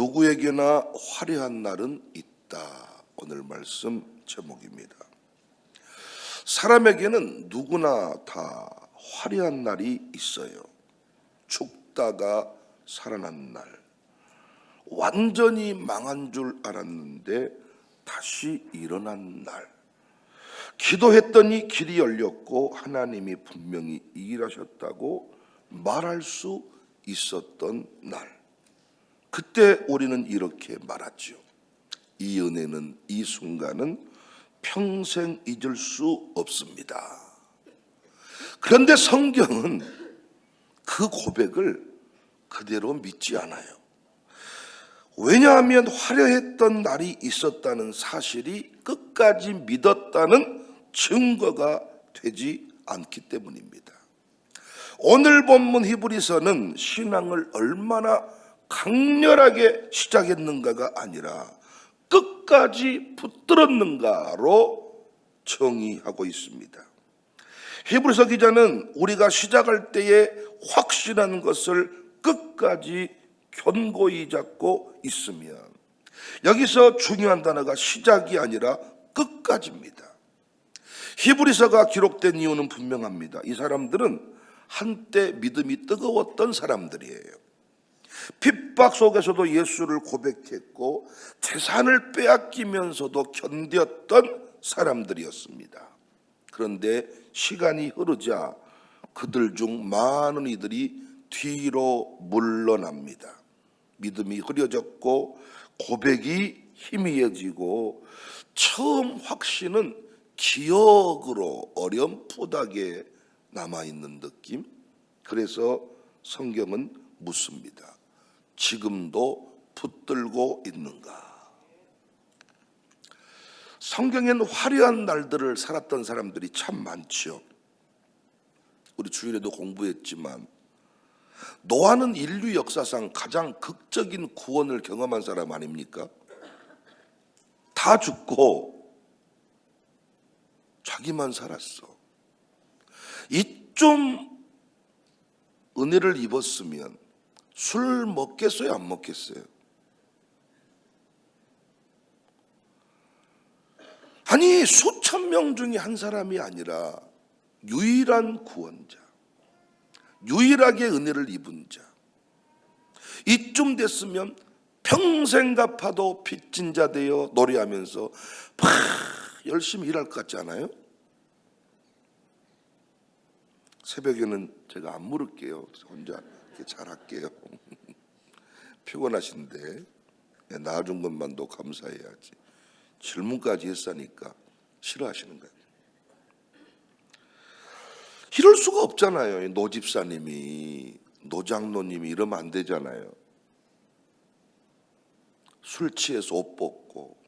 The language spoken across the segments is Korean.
누구에게나 화려한 날은 있다. 오늘 말씀 제목입니다. 사람에게는 누구나 다 화려한 날이 있어요. 죽다가 살아난 날, 완전히 망한 줄 알았는데 다시 일어난 날, 기도했더니 길이 열렸고 하나님이 분명히 일하셨다고 말할 수 있었던 날, 그때 우리는 이렇게 말하죠. 이 은혜는, 이 순간은 평생 잊을 수 없습니다. 그런데 성경은 그 고백을 그대로 믿지 않아요. 왜냐하면 화려했던 날이 있었다는 사실이 끝까지 믿었다는 증거가 되지 않기 때문입니다. 오늘 본문 히브리서는 신앙을 얼마나 강렬하게 시작했는가가 아니라 끝까지 붙들었는가로 정의하고 있습니다. 히브리서 기자는 우리가 시작할 때에 확신한 것을 끝까지 견고히 잡고 있으면, 여기서 중요한 단어가 시작이 아니라 끝까지입니다. 히브리서가 기록된 이유는 분명합니다. 이 사람들은 한때 믿음이 뜨거웠던 사람들이에요. 핍박 속에서도 예수를 고백했고 재산을 빼앗기면서도 견뎠던 사람들이었습니다. 그런데 시간이 흐르자 그들 중 많은 이들이 뒤로 물러납니다. 믿음이 흐려졌고 고백이 희미해지고 처음 확신은 기억으로 어렴풋하게 남아있는 느낌. 그래서 성경은 묻습니다. 지금도 붙들고 있는가? 성경에는 화려한 날들을 살았던 사람들이 참 많죠. 우리 주일에도 공부했지만 노아는 인류 역사상 가장 극적인 구원을 경험한 사람 아닙니까? 다 죽고 자기만 살았어. 이좀 은혜를 입었으면 술 먹겠어요, 안 먹겠어요? 아니, 수천 명 중에 한 사람이 아니라 유일한 구원자, 유일하게 은혜를 입은 자, 이쯤 됐으면 평생 갚아도 빚진 자 되어 노래하면서 막 열심히 일할 것 같지 않아요? 새벽에는 제가 안 물을게요. 혼자 잘할게요. 피곤하신데 낳아준 것만도 감사해야지. 질문까지 했으니까 싫어하시는 거예요. 이럴 수가 없잖아요. 노 집사님이, 노 장로님이 이러면 안 되잖아요. 술 취해서 옷 벗고.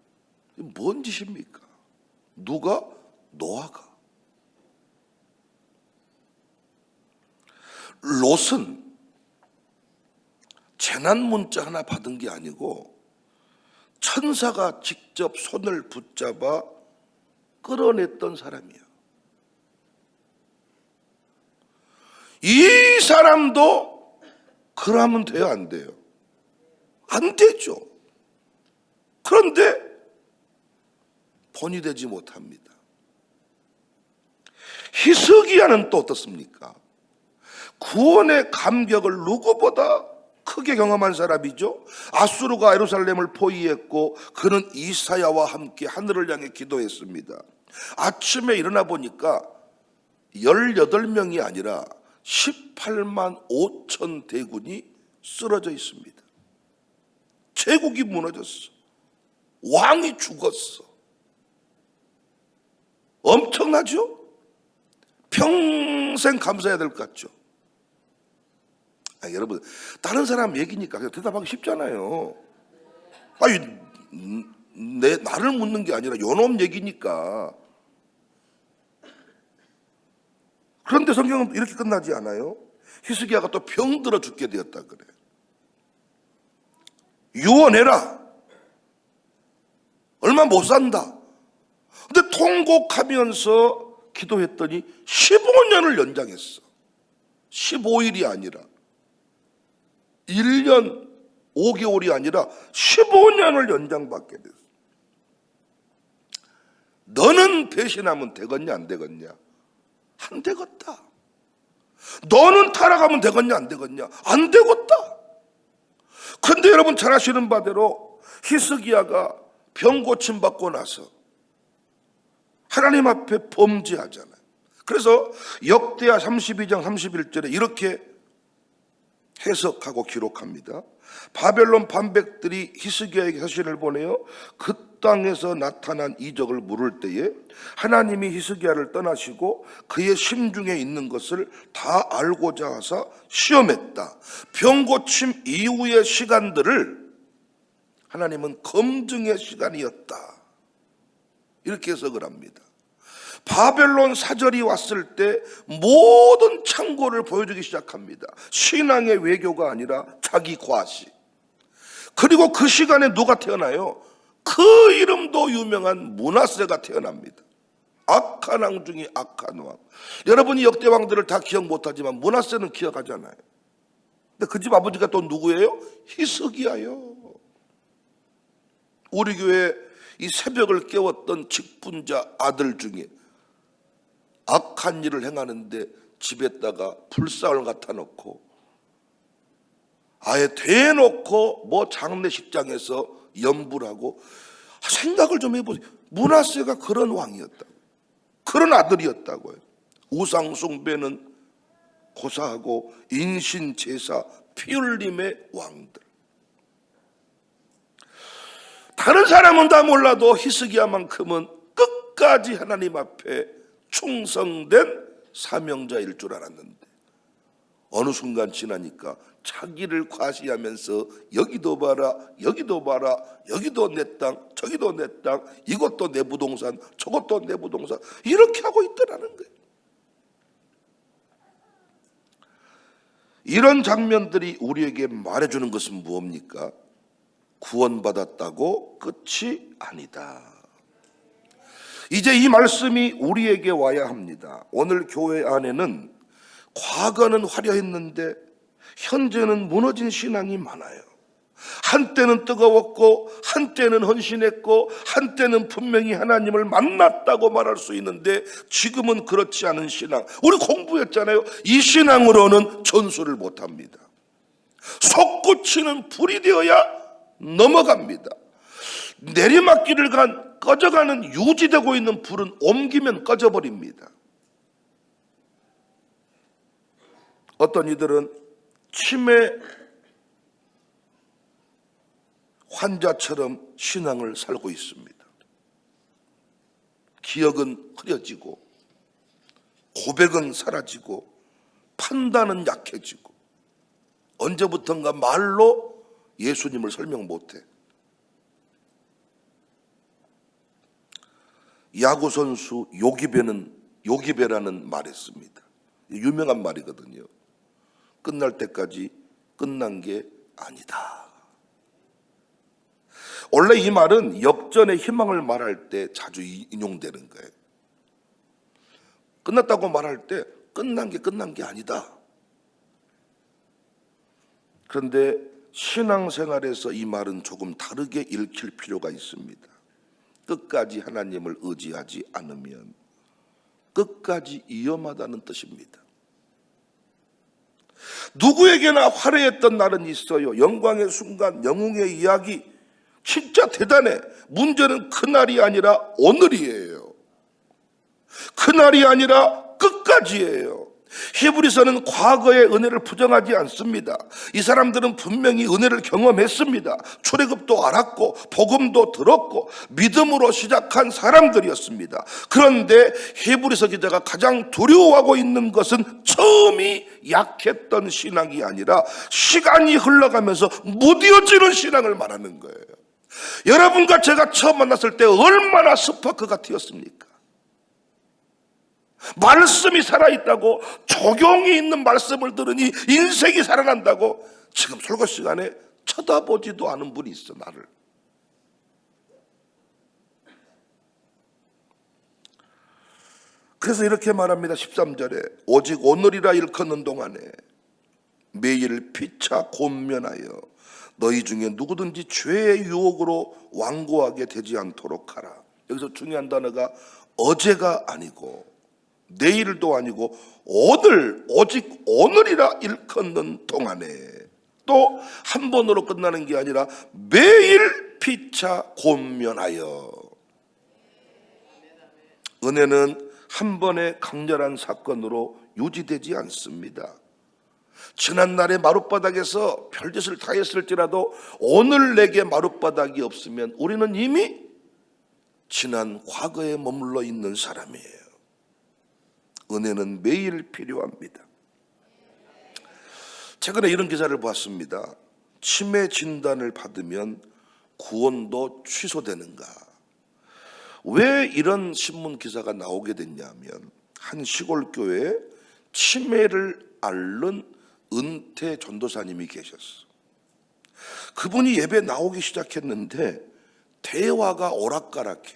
뭔 짓입니까? 누가? 노아가. 롯은 재난 문자 하나 받은 게 아니고 천사가 직접 손을 붙잡아 끌어냈던 사람이에요. 이 사람도 그러면 돼요, 안 돼요? 안 되죠. 그런데 본이 되지 못합니다. 히스기야는 또 어떻습니까? 구원의 감격을 누구보다 크게 경험한 사람이죠. 아수르가 예루살렘을 포위했고 그는 이사야와 함께 하늘을 향해 기도했습니다. 아침에 일어나 보니까 18명이 아니라 18만 5천 대군이 쓰러져 있습니다. 제국이 무너졌어. 왕이 죽었어. 엄청나죠? 평생 감사해야 될 것 같죠? 여러분, 다른 사람 얘기니까 그냥 대답하기 쉽잖아요. 아니, 나를 묻는 게 아니라 요놈 얘기니까. 그런데 성경은 이렇게 끝나지 않아요. 히스기야가 또 병들어 죽게 되었다 그래. 유언해라. 얼마 못 산다. 근데 통곡하면서 기도했더니 15년을 연장했어. 15일이 아니라 1년 5개월이 아니라 15년을 연장받게 됐어. 너는 배신하면 되겠냐 안 되겠냐? 안 되겠다. 너는 타락하면 되겠냐 안 되겠냐? 안 되겠다. 그런데 여러분 잘 아시는 바대로 히스기야가 병 고침 받고 나서 하나님 앞에 범죄하잖아요. 그래서 역대하 32장 31절에 이렇게 해석하고 기록합니다. 바벨론 반백들이 히스기야에게 서신을 보내어 그 땅에서 나타난 이적을 물을 때에 하나님이 히스기야를 떠나시고 그의 심중에 있는 것을 다 알고자 하사 시험했다. 병 고침 이후의 시간들을 하나님은 검증의 시간이었다. 이렇게 해석을 합니다. 바벨론 사절이 왔을 때 모든 창고를 보여주기 시작합니다. 신앙의 외교가 아니라 자기 과시. 그리고 그 시간에 누가 태어나요? 그 이름도 유명한 므낫세가 태어납니다. 악한 왕 중에 악한 왕. 여러분이 역대 왕들을 다 기억 못하지만 므낫세는 기억하잖아요. 근데 그 집 아버지가 또 누구예요? 히스기야요. 우리 교회 이 새벽을 깨웠던 직분자 아들 중에 악한 일을 행하는데 집에다가 불상을 갖다 놓고 아예 대놓고 뭐 장례식장에서 연불 하고, 생각을 좀 해보세요. 므낫세가 그런 왕이었다고, 그런 아들이었다고요. 우상 숭배는 고사하고 인신 제사 피 흘림의 왕들. 다른 사람은 다 몰라도 히스기야만큼은 끝까지 하나님 앞에 충성된 사명자일 줄 알았는데 어느 순간 지나니까 자기를 과시하면서 여기도 봐라 여기도 봐라, 여기도 내 땅 저기도 내 땅, 이것도 내 부동산 저것도 내 부동산, 이렇게 하고 있더라는 거예요. 이런 장면들이 우리에게 말해주는 것은 무엇입니까? 구원받았다고 끝이 아니다. 이제 이 말씀이 우리에게 와야 합니다. 오늘 교회 안에는 과거는 화려했는데 현재는 무너진 신앙이 많아요. 한때는 뜨거웠고 한때는 헌신했고 한때는 분명히 하나님을 만났다고 말할 수 있는데 지금은 그렇지 않은 신앙. 우리 공부했잖아요. 이 신앙으로는 전수를 못합니다. 솟구치는 불이 되어야 넘어갑니다. 내리막길을 꺼져가는 유지되고 있는 불은 옮기면 꺼져버립니다. 어떤 이들은 치매 환자처럼 신앙을 살고 있습니다. 기억은 흐려지고 고백은 사라지고 판단은 약해지고 언제부턴가 말로 예수님을 설명 못해. 야구선수 요기베라는 말했습니다. 유명한 말이거든요. 끝날 때까지 끝난 게 아니다. 원래 이 말은 역전의 희망을 말할 때 자주 인용되는 거예요. 끝났다고 말할 때 끝난 게 아니다. 그런데 신앙생활에서 이 말은 조금 다르게 읽힐 필요가 있습니다. 끝까지 하나님을 의지하지 않으면 끝까지 위험하다는 뜻입니다. 누구에게나 화려했던 날은 있어요. 영광의 순간, 영웅의 이야기 진짜 대단해. 문제는 그날이 아니라 오늘이에요. 그날이 아니라 끝까지예요. 히브리서는 과거의 은혜를 부정하지 않습니다. 이 사람들은 분명히 은혜를 경험했습니다. 출애굽도 알았고 복음도 들었고 믿음으로 시작한 사람들이었습니다. 그런데 히브리서 기자가 가장 두려워하고 있는 것은 처음이 약했던 신앙이 아니라 시간이 흘러가면서 무뎌지는 신앙을 말하는 거예요. 여러분과 제가 처음 만났을 때 얼마나 스파크가 튀었습니까? 말씀이 살아있다고, 적용이 있는 말씀을 들으니 인생이 살아난다고. 지금 설교 시간에 쳐다보지도 않은 분이 있어, 나를. 그래서 이렇게 말합니다. 13절에 오직 오늘이라 일컫는 동안에 매일 피차 곤면하여 너희 중에 누구든지 죄의 유혹으로 완고하게 되지 않도록 하라. 여기서 중요한 단어가 어제가 아니고 내일도 아니고 오늘, 오직 오늘이라 일컫는 동안에, 또 한 번으로 끝나는 게 아니라 매일 피차 권면하여. 은혜는 한 번의 강렬한 사건으로 유지되지 않습니다. 지난날의 마룻바닥에서 별짓을 다 했을지라도 오늘 내게 마룻바닥이 없으면 우리는 이미 지난 과거에 머물러 있는 사람이에요. 은혜는 매일 필요합니다. 최근에 이런 기사를 봤습니다. 치매 진단을 받으면 구원도 취소되는가? 왜 이런 신문 기사가 나오게 됐냐면, 한 시골 교회에 치매를 앓는 은퇴 전도사님이 계셨어. 그분이 예배 나오기 시작했는데 대화가 오락가락해.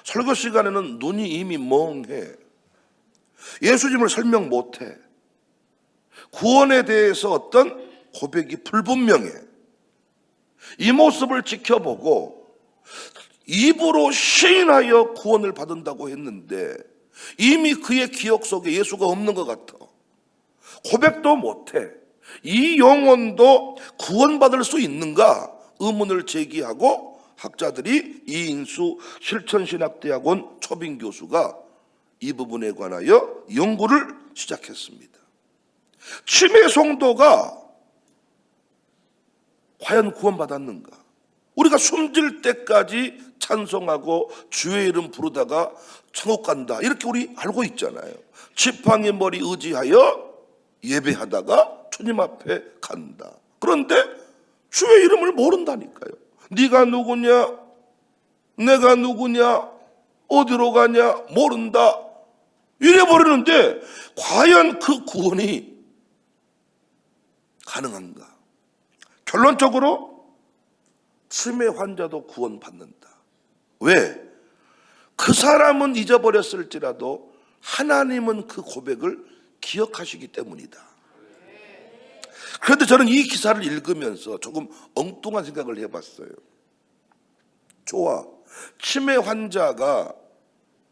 설교 시간에는 눈이 이미 멍해. 예수님을 설명 못해. 구원에 대해서 어떤 고백이 불분명해. 이 모습을 지켜보고 입으로 시인하여 구원을 받는다고 했는데 이미 그의 기억 속에 예수가 없는 것 같아. 고백도 못해. 이 영혼도 구원받을 수 있는가 의문을 제기하고, 학자들이 이인수 실천신학대학원 초빙 교수가 이 부분에 관하여 연구를 시작했습니다. 치매 성도가 과연 구원받았는가? 우리가 숨질 때까지 찬송하고 주의 이름 부르다가 천국 간다, 이렇게 우리 알고 있잖아요. 지팡이 머리 의지하여 예배하다가 주님 앞에 간다. 그런데 주의 이름을 모른다니까요. 네가 누구냐, 내가 누구냐, 어디로 가냐 모른다, 이래 버리는데 과연 그 구원이 가능한가? 결론적으로 치매 환자도 구원받는다. 왜? 그 사람은 잊어버렸을지라도 하나님은 그 고백을 기억하시기 때문이다. 그런데 저는 이 기사를 읽으면서 조금 엉뚱한 생각을 해봤어요. 좋아, 치매 환자가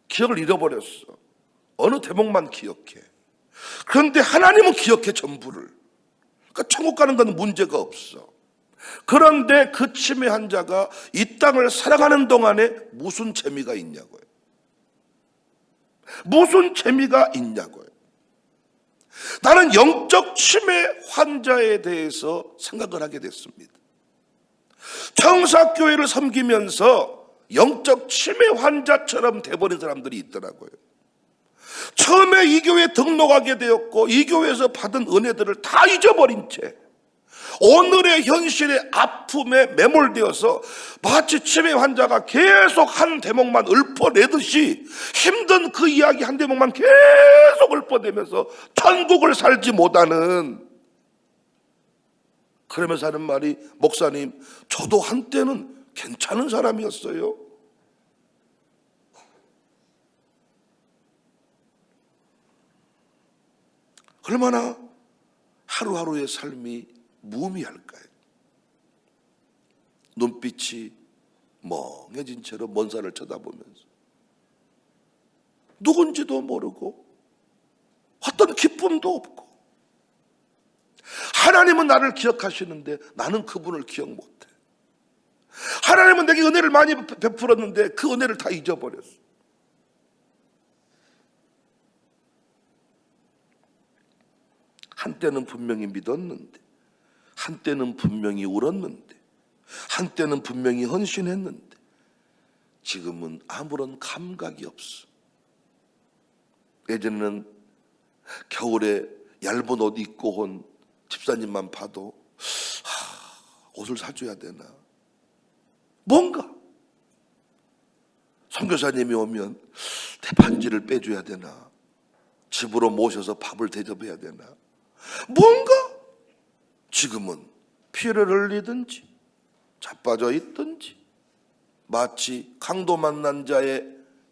기억을 잃어버렸어. 어느 대목만 기억해. 그런데 하나님은 기억해, 전부를. 그러니까 천국 가는 건 문제가 없어. 그런데 그 치매 환자가 이 땅을 살아가는 동안에 무슨 재미가 있냐고요. 무슨 재미가 있냐고요. 나는 영적 치매 환자에 대해서 생각을 하게 됐습니다. 청사교회를 섬기면서 영적 치매 환자처럼 돼버린 사람들이 있더라고요. 처음에 이 교회에 등록하게 되었고 이 교회에서 받은 은혜들을 다 잊어버린 채 오늘의 현실의 아픔에 매몰되어서 마치 치매 환자가 계속 한 대목만 읊어내듯이 힘든 그 이야기 한 대목만 계속 읊어내면서 천국을 살지 못하는, 그러면서 하는 말이, 목사님, 저도 한때는 괜찮은 사람이었어요. 얼마나 하루하루의 삶이 무의미할까요? 눈빛이 멍해진 채로 먼 산을 쳐다보면서 누군지도 모르고 어떤 기쁨도 없고, 하나님은 나를 기억하시는데 나는 그분을 기억 못해. 하나님은 내게 은혜를 많이 베풀었는데 그 은혜를 다 잊어버렸어. 한때는 분명히 믿었는데, 한때는 분명히 울었는데, 한때는 분명히 헌신했는데 지금은 아무런 감각이 없어. 예전에는 겨울에 얇은 옷 입고 온 집사님만 봐도 옷을 사줘야 되나, 뭔가 선교사님이 오면 대판지를 빼줘야 되나, 집으로 모셔서 밥을 대접해야 되나, 뭔가. 지금은 피를 흘리든지 자빠져 있든지 마치 강도 만난 자의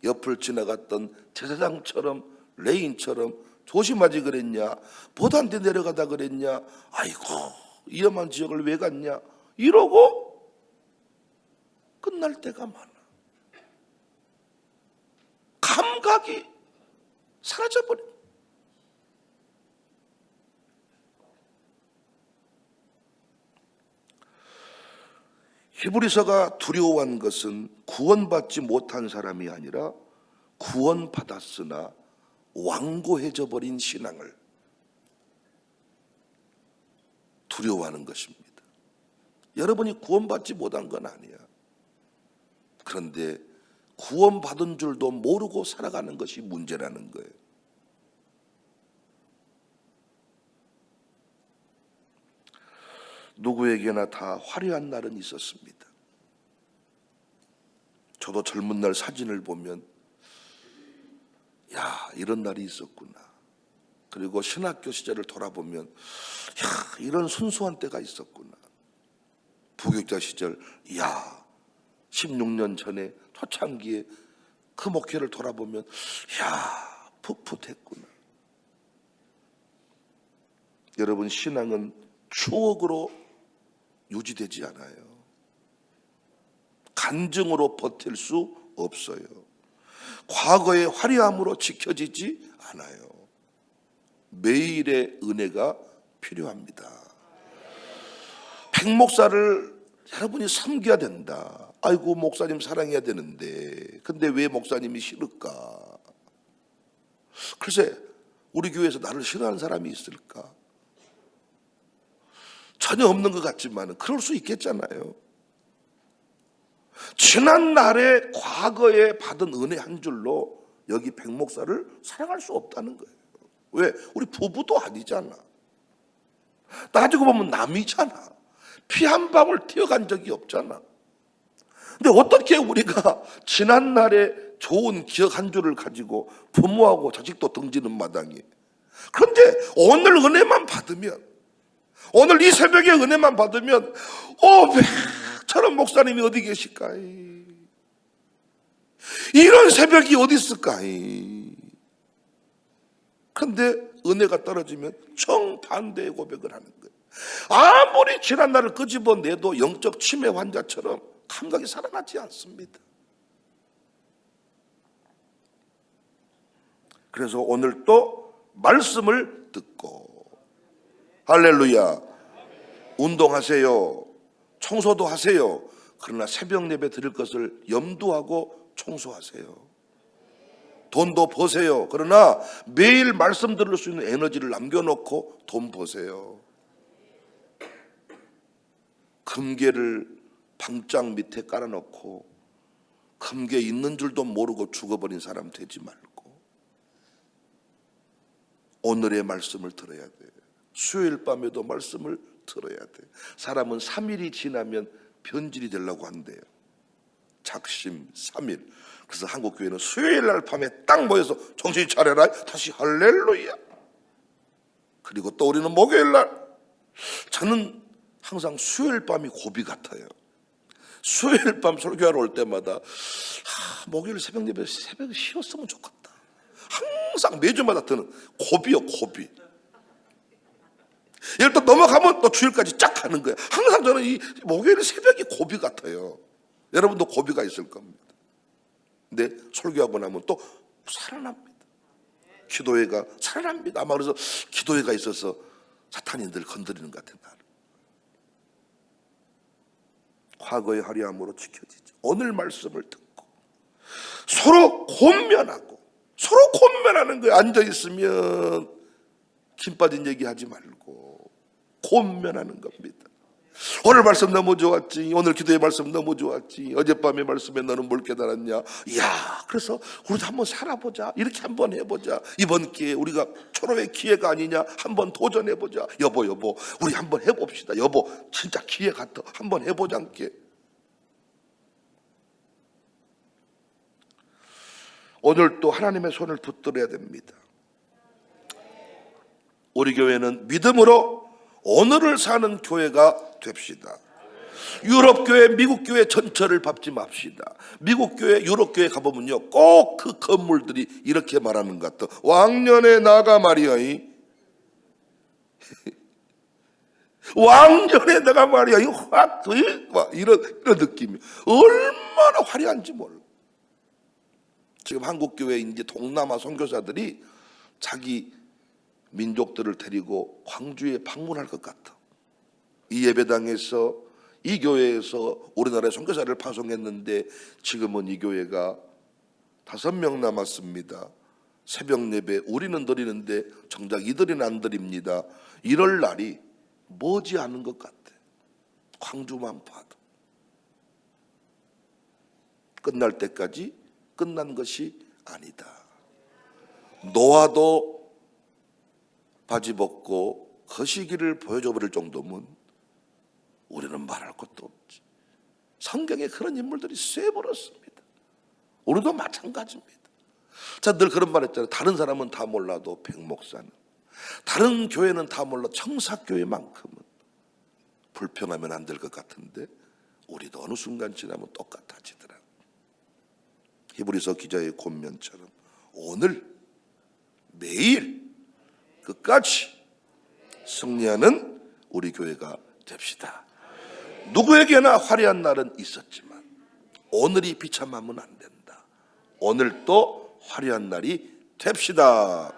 옆을 지나갔던 제사장처럼, 레인처럼 조심하지 그랬냐, 보단대 내려가다 그랬냐, 아이고 위험한 지역을 왜 갔냐 이러고 끝날 때가 많아. 감각이 사라져버려. 히브리서가 두려워한 것은 구원받지 못한 사람이 아니라 구원받았으나 완고해져 버린 신앙을 두려워하는 것입니다. 여러분이 구원받지 못한 건 아니야. 그런데 구원받은 줄도 모르고 살아가는 것이 문제라는 거예요. 누구에게나 다 화려한 날은 있었습니다. 저도 젊은 날 사진을 보면 야, 이런 날이 있었구나. 그리고 신학교 시절을 돌아보면 야, 이런 순수한 때가 있었구나. 부교육자 시절 야, 16년 전에 초창기에 그 목회를 돌아보면 야, 풋풋했구나. 여러분, 신앙은 추억으로 유지되지 않아요. 간증으로 버틸 수 없어요. 과거의 화려함으로 지켜지지 않아요. 매일의 은혜가 필요합니다. 백목사를 여러분이 섬겨야 된다. 아이고, 목사님 사랑해야 되는데 근데 왜 목사님이 싫을까? 글쎄, 우리 교회에서 나를 싫어하는 사람이 있을까? 전혀 없는 것 같지만 그럴 수 있겠잖아요. 지난날의 과거에 받은 은혜 한 줄로 여기 백목사를 사랑할 수 없다는 거예요. 왜? 우리 부부도 아니잖아. 따지고 보면 남이잖아. 피 한 방울 튀어간 적이 없잖아. 근데 어떻게 우리가 지난날의 좋은 기억 한 줄을 가지고 부모하고 자식도 등지는 마당에, 그런데 오늘 은혜만 받으면, 오늘 이 새벽에 은혜만 받으면 저런 목사님이 어디 계실까? 이런 새벽이 어디 있을까? 그런데 은혜가 떨어지면 정반대의 고백을 하는 거예요. 아무리 지난날을 끄집어내도 영적 치매 환자처럼 감각이 살아나지 않습니다. 그래서 오늘 또 말씀을 듣고, 할렐루야, 운동하세요, 청소도 하세요. 그러나 새벽 예배 드릴 것을 염두하고 청소하세요. 돈도 버세요. 그러나 매일 말씀 들을 수 있는 에너지를 남겨놓고 돈 버세요. 금괴를 방장 밑에 깔아놓고 금괴 있는 줄도 모르고 죽어버린 사람 되지 말고 오늘의 말씀을 들어야 돼. 수요일 밤에도 말씀을 들어야 돼. 사람은 3일이 지나면 변질이 되려고 한대요. 작심 3일. 그래서 한국교회는 수요일 날 밤에 딱 모여서 정신 차려라, 다시 할렐루야. 그리고 또 우리는 목요일 날, 저는 항상 수요일 밤이 고비 같아요. 수요일 밤 설교하러 올 때마다 목요일 새벽 예배 새벽에 쉬었으면 좋겠다. 항상 매주마다 드는 고비요, 고비. 예를 들어 넘어가면 또 주일까지 쫙 가는 거예요. 항상 저는 이 목요일 새벽이 고비 같아요. 여러분도 고비가 있을 겁니다. 근데 설교하고 나면 또 살아납니다. 기도회가 살아납니다. 아마 그래서 기도회가 있어서 사탄이 늘 건드리는 것 같아요. 나를. 과거의 화려함으로 지켜지죠. 오늘 말씀을 듣고 서로 권면하고, 서로 권면하는 거예요. 앉아있으면 김 빠진 얘기하지 말고 권면하는 겁니다. 오늘 말씀 너무 좋았지, 오늘 기도의 말씀 너무 좋았지, 어젯밤의 말씀에 너는 뭘 깨달았냐, 이야, 그래서 우리도 한번 살아보자, 이렇게 한번 해보자, 이번 기회에 우리가 초로의 기회가 아니냐, 한번 도전해보자, 여보 우리 한번 해봅시다, 여보 진짜 기회 같아, 한번 해보자. 함께 오늘 또 하나님의 손을 붙들어야 됩니다. 우리 교회는 믿음으로 오늘을 사는 교회가 됩시다. 유럽 교회, 미국 교회 전철을 밟지 맙시다. 미국 교회, 유럽 교회 가보면요, 꼭 그 건물들이 이렇게 말하는 것 같아. 왕년에 나가 말이야. 왕년에다가 말이야 이런 느낌이 얼마나 화려한지 몰라. 지금 한국교회 이제 동남아 선교사들이 자기 민족들을 데리고 광주에 방문할 것 같아. 이 예배당에서 이 교회에서 우리나라에 선교사를 파송했는데 지금은 이 교회가 5명 남았습니다. 새벽 예배 우리는 드리는데 정작 이들은 안 드립니다. 이럴 날이 머지 않은 것 같아. 광주만 봐도 끝날 때까지 끝난 것이 아니다. 노아도 바지 벗고 거시기를 보여줘 버릴 정도면 우리는 말할 것도 없지. 성경에 그런 인물들이 쇠버렸습니다. 우리도 마찬가지입니다. 자, 늘 그런 말 했잖아요. 다른 사람은 다 몰라도 백목사는, 다른 교회는 다 몰라 청사교회만큼은 불평하면 안 될 것 같은데 우리도 어느 순간 지나면 똑같아지더라. 히브리서 기자의 권면처럼 오늘 매일 끝까지 승리하는 우리 교회가 됩시다. 누구에게나 화려한 날은 있었지만 오늘이 비참하면 안 된다. 오늘 또 화려한 날이 됩시다.